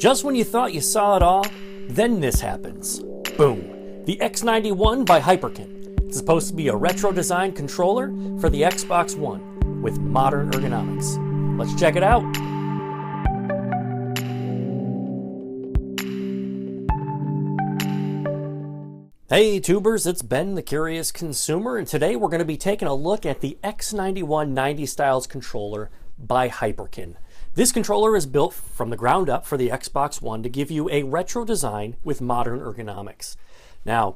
Just when you thought you saw it all, then this happens. Boom. The X91 by Hyperkin. It's supposed to be a retro design controller for the Xbox One with modern ergonomics. Let's check it out. Hey tubers, it's Ben the Curious Consumer, and today we're going to be taking a look at the X91 90 Styles controller by Hyperkin. This controller is built from the ground up for the Xbox One to give you a retro design with modern ergonomics. Now,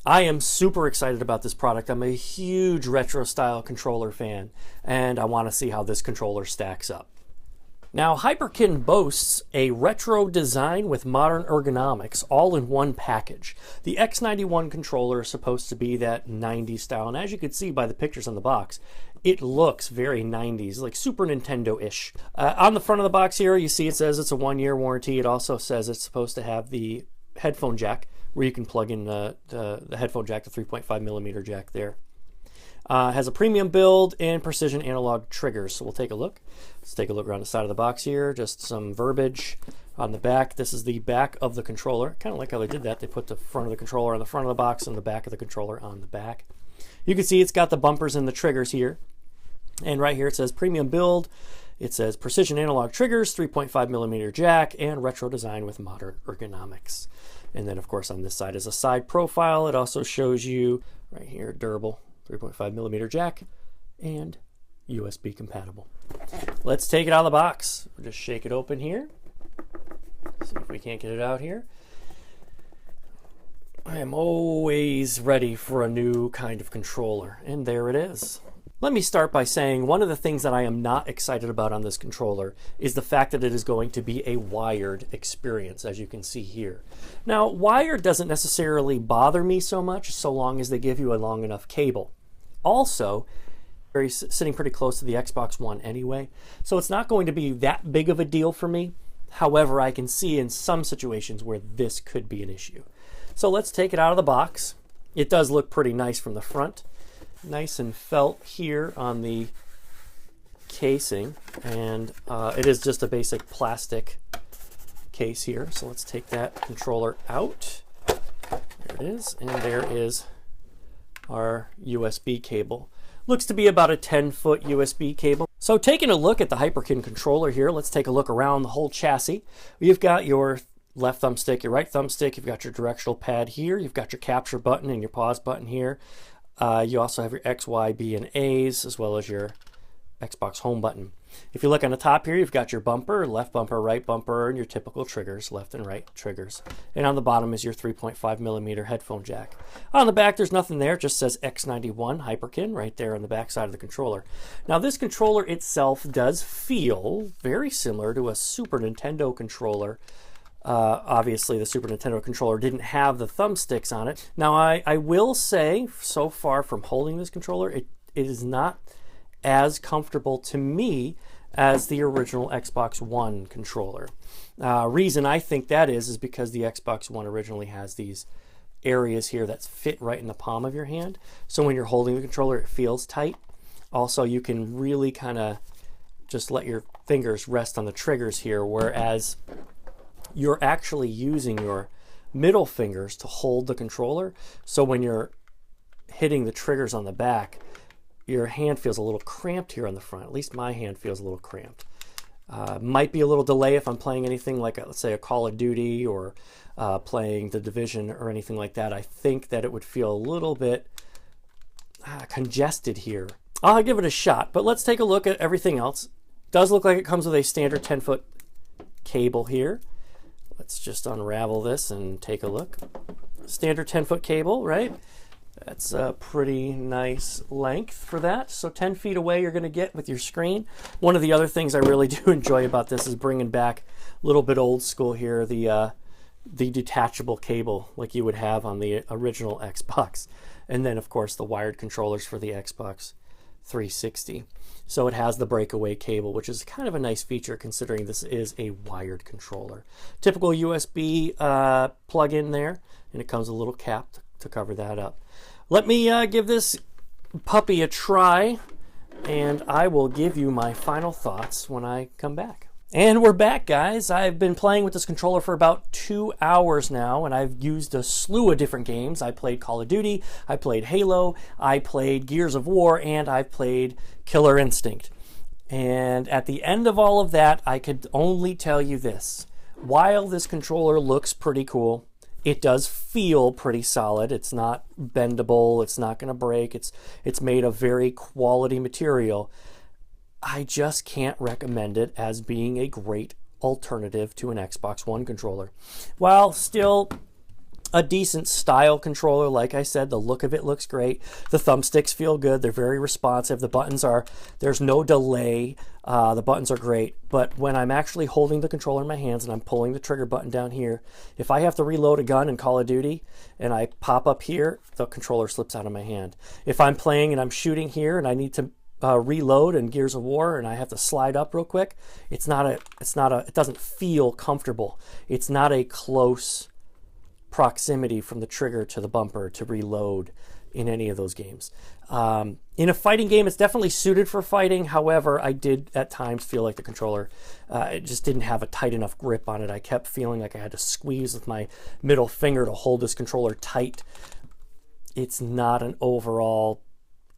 I am super excited about this product. I'm a huge retro style controller fan, and I want to see how this controller stacks up. Now, Hyperkin boasts a retro design with modern ergonomics all in one package. The X91 controller is supposed to be that 90s style, and as you can see by the pictures on the box, it looks very 90s, like Super Nintendo-ish. On the front of the box here, you see it says it's a 1-year warranty. It also says it's supposed to have the headphone jack, where you can plug in the headphone jack, the 3.5 millimeter jack there. Has a premium build and precision analog triggers. So we'll take a look. Let's take a look around the side of the box here. Just some verbiage on the back. This is the back of the controller. Kind of like how they did that. They put the front of the controller on the front of the box and the back of the controller on the back. You can see it's got the bumpers and the triggers here. And right here it says premium build. It says precision analog triggers, 3.5 millimeter jack, and retro design with modern ergonomics. And then of course on this side is a side profile. It also shows you right here durable 3.5 millimeter jack and USB compatible. Let's take it out of the box. We'll just shake it open here. See if we can't get it out here. I am always ready for a new kind of controller, and there it is. Let me start by saying one of the things that I am not excited about on this controller is the fact that it is going to be a wired experience, as you can see here. Now, wired doesn't necessarily bother me so much, so long as they give you a long enough cable. Also, sitting pretty close to the Xbox One anyway, so it's not going to be that big of a deal for me. However, I can see in some situations where this could be an issue. So let's take it out of the box. It does look pretty nice from the front. Nice and felt here on the casing, and it is just a basic plastic case here. So let's take that controller out. There it is, and there is our USB cable. Looks to be about a 10-foot USB cable. So taking a look at the Hyperkin controller here, let's take a look around the whole chassis. You've got your left thumbstick, your right thumbstick, you've got your directional pad here, you've got your capture button and your pause button here. You also have your X, Y, B, and A's, as well as your Xbox home button. If you look on the top here, you've got your bumper, left bumper, right bumper, and your typical triggers, left and right triggers. And on the bottom is your 3.5 millimeter headphone jack. On the back, there's nothing there. It just says X91 Hyperkin right there on the back side of the controller. Now, this controller itself does feel very similar to a Super Nintendo controller. Obviously, the Super Nintendo controller didn't have the thumbsticks on it. Now, I will say, so far from holding this controller, it is not as comfortable to me as the original Xbox One controller. Reason I think that is because the Xbox One originally has these areas here that fit right in the palm of your hand. So when you're holding the controller, it feels tight. Also, you can really kind of just let your fingers rest on the triggers here, whereas you're actually using your middle fingers to hold the controller. So when you're hitting the triggers on the back, your hand feels a little cramped here on the front. At least my hand feels a little cramped. Might be a little delay if I'm playing anything like, let's say, a Call of Duty or playing The Division or anything like that. I think that it would feel a little bit congested here. I'll give it a shot, but let's take a look at everything else. Does look like it comes with a standard 10-foot cable here. Let's just unravel this and take a look. Standard 10-foot cable, right? That's a pretty nice length for that. So 10 feet away you're going to get with your screen. One of the other things I really do enjoy about this is bringing back a little bit old school here, the detachable cable like you would have on the original Xbox. And then, of course, the wired controllers for the Xbox 360. So it has the breakaway cable, which is kind of a nice feature considering this is a wired controller. Typical USB plug-in there, and it comes with a little cap to cover that up. Let me give this puppy a try, and I will give you my final thoughts when I come back. And we're back, guys. I've been playing with this controller for about 2 hours now, and I've used a slew of different games. I played Call of Duty, I played Halo, I played Gears of War, and I played Killer Instinct. And at the end of all of that, I could only tell you this. While this controller looks pretty cool, it does feel pretty solid. It's not bendable, it's not going to break, it's made of very quality material. I just can't recommend it as being a great alternative to an Xbox One controller. While still a decent style controller, like I said, the look of it looks great. The thumbsticks feel good. They're very responsive. There's no delay. The buttons are great. But when I'm actually holding the controller in my hands and I'm pulling the trigger button down here, if I have to reload a gun in Call of Duty and I pop up here, the controller slips out of my hand. If I'm playing and I'm shooting here and I need to reload in Gears of War and I have to slide up real quick, it doesn't feel comfortable. It's not a close proximity from the trigger to the bumper to reload in any of those games. In a fighting game, it's definitely suited for fighting. However, I did at times feel like the controller it just didn't have a tight enough grip on it. I kept feeling like I had to squeeze with my middle finger to hold this controller tight. It's not an overall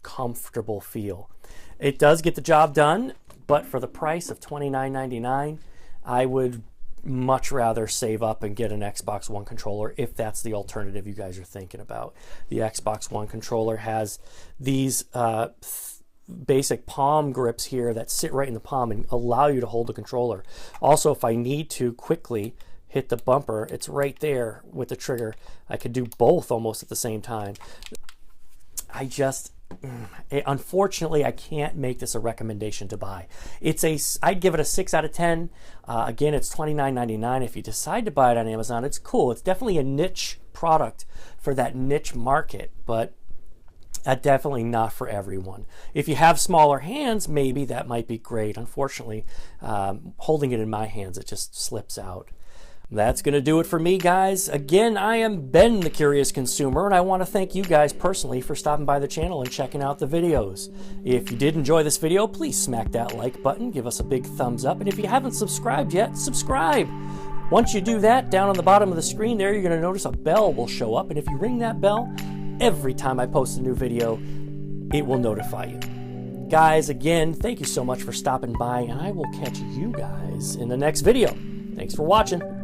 comfortable feel. It does get the job done, but for the price of $29.99, I would much rather save up and get an Xbox One controller if that's the alternative you guys are thinking about. The Xbox One controller has these basic palm grips here that sit right in the palm and allow you to hold the controller. Also, if I need to quickly hit the bumper, it's right there with the trigger. I could do both almost at the same time. Unfortunately, I can't make this a recommendation to buy. I'd give it a 6 out of 10. Again, it's $29.99. If you decide to buy it on Amazon, it's cool. It's definitely a niche product for that niche market, but definitely not for everyone. If you have smaller hands, maybe that might be great. Unfortunately, holding it in my hands, it just slips out. That's going to do it for me, guys. Again, I am Ben the Curious Consumer, and I want to thank you guys personally for stopping by the channel and checking out the videos. If you did enjoy this video, please smack that like button, give us a big thumbs up, and if you haven't subscribed yet, subscribe. Once you do that, down on the bottom of the screen there, you're going to notice a bell will show up, and if you ring that bell, every time I post a new video, it will notify you. Guys, again, thank you so much for stopping by, and I will catch you guys in the next video. Thanks for watching.